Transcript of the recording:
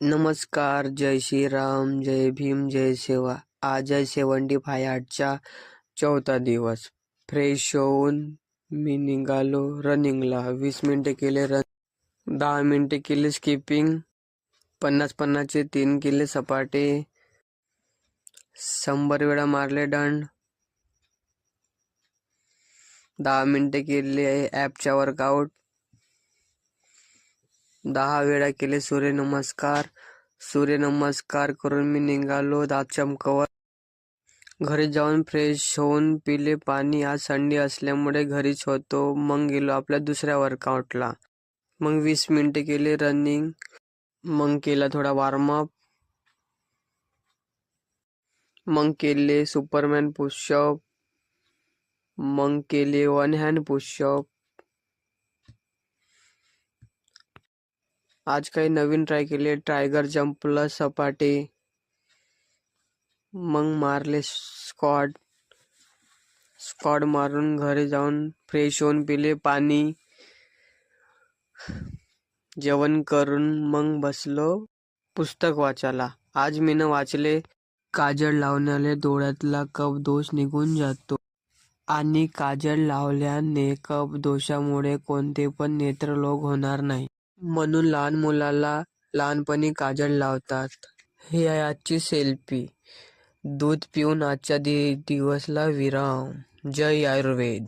नमस्कार, जय श्रीराम, जय भीम, जय सेवा. आज आहे 75 चा चौथा दिवस. फ्रेश होऊन मी निघालो रनिंगला. 20 मिनिटे केले रन, 10 मिनिटे केले स्किपिंग, 50-50 चे 3 केले सपाटे, 100 वेळा मारले दंड, 10 मिनिटे केले ॲपचा वर्कआउट, 10 वेळा केले सूर्यनमस्कार. सूर्यनमस्कार करून मी निघालो दातचमकवर. घरी जाऊन फ्रेश होऊन पिले पाणी. आज संडे असल्यामुळे घरीच होतो. मग गेलो आपल्या दुसऱ्या वर्कआउटला. मग 20 मिनिटे केले रनिंग. मग केला थोडा वॉर्मअप. मग केले सुपरमॅन पुशअप. मग केले 1 हँड पुशअप. आज काही नवीन ट्राय केले. टायगर जंप प्लस सपाटे. मग मारले स्क्वॉट मारून घरी जाऊन फ्रेश होऊन पिले पाणी. जेवण करून मग बसलो पुस्तक वाचायला. आज मीनं वाचले काजळ लावण्याने डोळ्यातला कपदोष निघून जातो आणि काजळ लावल्याने कपदोषामुळे कोणते पण नेत्ररोग होणार नाही. म्हणून लहान मुलाला लहानपणी काजळ लावतात. ही आहे आजची सेल्फी. दूध पिऊन आजच्या दिवसला विराम. जय आयुर्वेद.